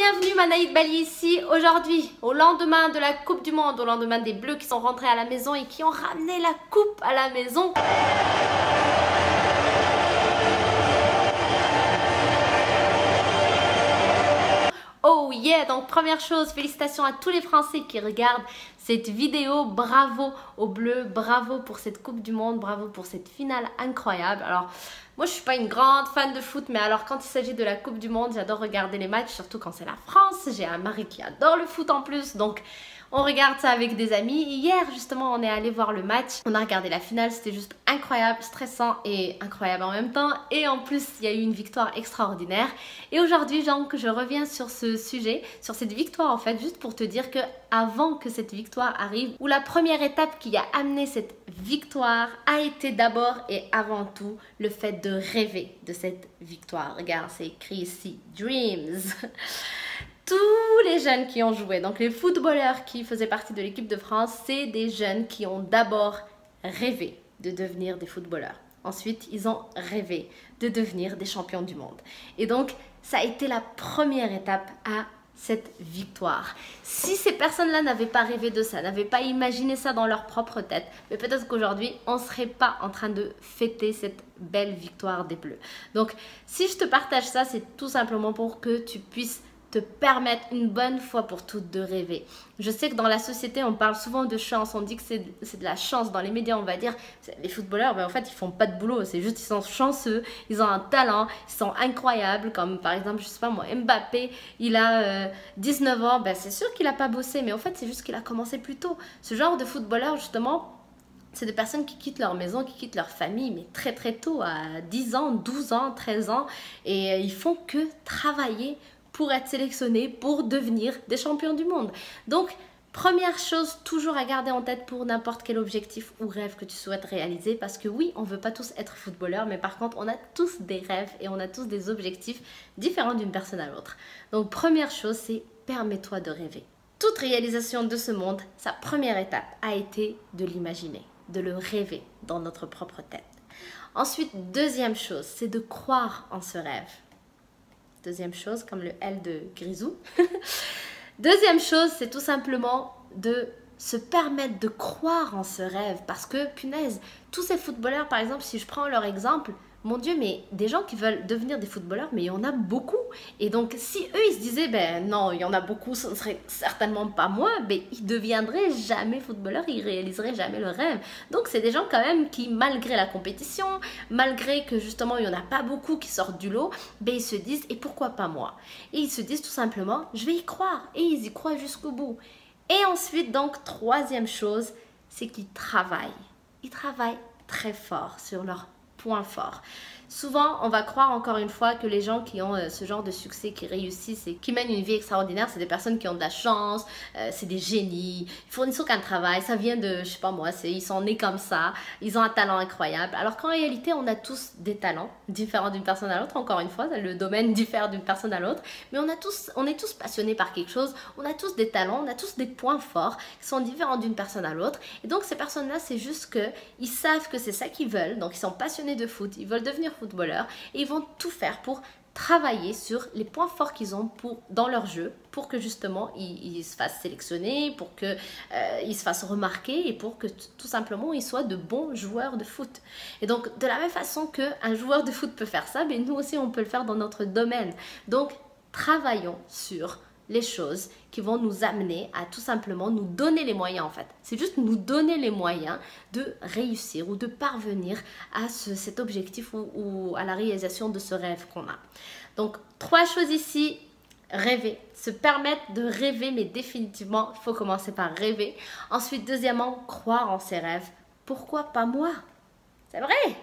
bienvenue, Manaïd Bali ici. Aujourd'hui, au lendemain de la Coupe du Monde, au lendemain des Bleus qui sont rentrés à la maison et qui ont ramené la coupe à la maison. Oh yeah! Donc première chose, félicitations à tous les Français qui regardent cette vidéo. Bravo aux Bleus, bravo pour cette Coupe du Monde, bravo pour cette finale incroyable. Alors moi je suis pas une grande fan de foot, mais alors quand il s'agit de la Coupe du Monde, j'adore regarder les matchs, surtout quand c'est la France. J'ai un mari qui adore le foot en plus, donc on regarde ça avec des amis. Hier justement on est allé voir le match, on a regardé la finale, c'était juste incroyable, stressant et incroyable en même temps. Et en plus il y a eu une victoire extraordinaire. Et aujourd'hui donc je reviens sur ce sujet, sur cette victoire en fait, juste pour te dire que avant que cette victoire arrive, ou la première étape qui a amené cette victoire a été d'abord et avant tout le fait de rêver de cette victoire. Regarde, c'est écrit ici, Dreams. Tous les jeunes qui ont joué, donc les footballeurs qui faisaient partie de l'équipe de France, c'est des jeunes qui ont d'abord rêvé de devenir des footballeurs. Ensuite, ils ont rêvé de devenir des champions du monde. Et donc, ça a été la première étape à cette victoire. Si ces personnes-là n'avaient pas rêvé de ça, n'avaient pas imaginé ça dans leur propre tête, mais peut-être qu'aujourd'hui, on ne serait pas en train de fêter cette belle victoire des Bleus. Donc, si je te partage ça, c'est tout simplement pour que tu puisses te permettre une bonne fois pour toutes de rêver. Je sais que dans la société, on parle souvent de chance, on dit que c'est de la chance. Dans les médias, on va dire, les footballeurs, mais en fait, ils font pas de boulot. C'est juste qu'ils sont chanceux, ils ont un talent, ils sont incroyables. Comme par exemple, je sais pas moi, Mbappé, il a 19 ans, ben, c'est sûr qu'il a pas bossé, mais en fait, c'est juste qu'il a commencé plus tôt. Ce genre de footballeur, justement, c'est des personnes qui quittent leur maison, qui quittent leur famille, mais très très tôt, à 10 ans, 12 ans, 13 ans, et ils font que travailler pour être sélectionnés, pour devenir des champions du monde. Donc, première chose, toujours à garder en tête pour n'importe quel objectif ou rêve que tu souhaites réaliser, parce que oui, on ne veut pas tous être footballeurs, mais par contre, on a tous des rêves et on a tous des objectifs différents d'une personne à l'autre. Donc, première chose, c'est permets-toi de rêver. Toute réalisation de ce monde, sa première étape a été de l'imaginer, de le rêver dans notre propre tête. Ensuite, deuxième chose, c'est de croire en ce rêve. Deuxième chose, comme le L de Grisou. Deuxième chose, c'est tout simplement de se permettre de croire en ce rêve. Parce que, punaise, tous ces footballeurs, par exemple, si je prends leur exemple, mon Dieu, mais des gens qui veulent devenir des footballeurs, mais il y en a beaucoup. Et donc, si eux, ils se disaient, ben non, il y en a beaucoup, ce ne serait certainement pas moi, ben ils ne deviendraient jamais footballeurs, ils ne réaliseraient jamais le rêve. Donc, c'est des gens quand même qui, malgré la compétition, malgré que justement, il n'y en a pas beaucoup qui sortent du lot, ben ils se disent, et pourquoi pas moi? Et ils se disent tout simplement, je vais y croire. Et ils y croient jusqu'au bout. Et ensuite, donc, troisième chose, c'est qu'ils travaillent. Ils travaillent très fort sur leur point fort. Souvent, on va croire encore une fois que les gens qui ont ce genre de succès, qui réussissent et qui mènent une vie extraordinaire, c'est des personnes qui ont de la chance, c'est des génies, ils fournissent aucun travail, ça vient de, je sais pas moi, ils sont nés comme ça, ils ont un talent incroyable. Alors qu'en réalité, on a tous des talents différents d'une personne à l'autre, encore une fois, le domaine diffère d'une personne à l'autre, mais on est tous passionnés par quelque chose, on a tous des talents, on a tous des points forts qui sont différents d'une personne à l'autre. Et donc, ces personnes-là, c'est juste qu'ils savent que c'est ça qu'ils veulent, donc ils sont passionnés de foot, ils veulent devenir footballeurs et ils vont tout faire pour travailler sur les points forts qu'ils ont dans leur jeu pour que justement ils se fassent sélectionner, pour qu'ils se fassent remarquer et pour que tout simplement ils soient de bons joueurs de foot. Et donc de la même façon qu'un joueur de foot peut faire ça, mais nous aussi on peut le faire dans notre domaine. Donc travaillons sur les choses qui vont nous amener à tout simplement nous donner les moyens en fait. C'est juste nous donner les moyens de réussir ou de parvenir à cet objectif ou à la réalisation de ce rêve qu'on a. Donc, trois choses ici. Rêver, se permettre de rêver, mais définitivement, il faut commencer par rêver. Ensuite, deuxièmement, croire en ses rêves. Pourquoi pas moi? C'est vrai!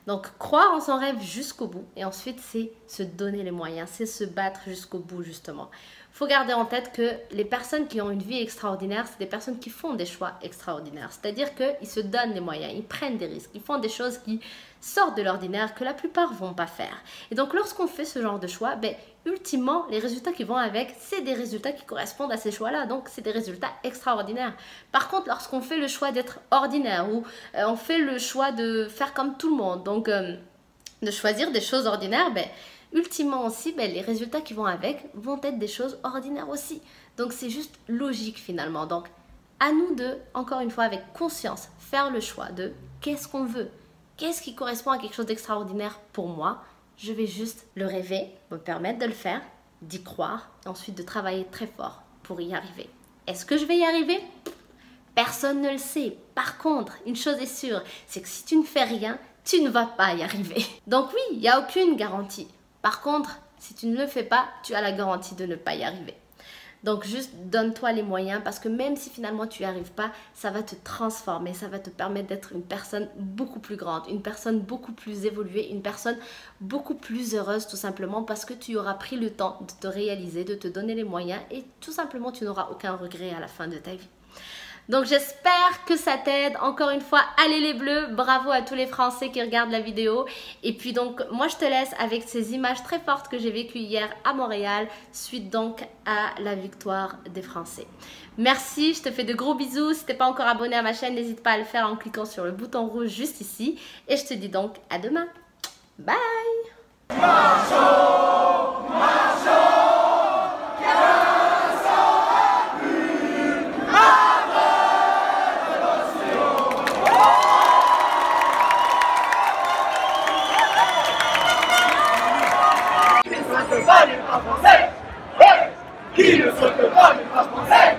Donc, croire en son rêve jusqu'au bout. Et ensuite, c'est se donner les moyens. C'est se battre jusqu'au bout, justement. Il faut garder en tête que les personnes qui ont une vie extraordinaire, c'est des personnes qui font des choix extraordinaires. C'est-à-dire qu'ils se donnent les moyens, ils prennent des risques, ils font des choses qui sortent de l'ordinaire que la plupart ne vont pas faire. Et donc, lorsqu'on fait ce genre de choix, ben, ultimement, les résultats qui vont avec, c'est des résultats qui correspondent à ces choix-là. Donc, c'est des résultats extraordinaires. Par contre, lorsqu'on fait le choix d'être ordinaire ou on fait le choix de faire comme tout le monde, donc de choisir des choses ordinaires, ben, ultimement aussi, ben, les résultats qui vont avec vont être des choses ordinaires aussi. Donc c'est juste logique finalement. Donc à nous de, encore une fois avec conscience, faire le choix de qu'est-ce qu'on veut, qu'est-ce qui correspond à quelque chose d'extraordinaire pour moi. Je vais juste le rêver, me permettre de le faire, d'y croire, et ensuite de travailler très fort pour y arriver. Est-ce que je vais y arriver? Personne ne le sait. Par contre, une chose est sûre, c'est que si tu ne fais rien, tu ne vas pas y arriver. Donc oui, il n'y a aucune garantie. Par contre, si tu ne le fais pas, tu as la garantie de ne pas y arriver. Donc juste donne-toi les moyens parce que même si finalement tu n'y arrives pas, ça va te transformer, ça va te permettre d'être une personne beaucoup plus grande, une personne beaucoup plus évoluée, une personne beaucoup plus heureuse tout simplement parce que tu auras pris le temps de te réaliser, de te donner les moyens et tout simplement tu n'auras aucun regret à la fin de ta vie. Donc j'espère que ça t'aide. Encore une fois, allez les bleus, bravo à tous les Français qui regardent la vidéo. Et puis donc, moi je te laisse avec ces images très fortes que j'ai vécues hier à Montréal, suite donc à la victoire des Français. Merci, je te fais de gros bisous. Si tu n'es pas encore abonné à ma chaîne, n'hésite pas à le faire en cliquant sur le bouton rouge juste ici. Et je te dis donc à demain. Bye! Marchons, marchons. Qui ne saute pas n'est pas français. Qui ne saute pas n'est pas français.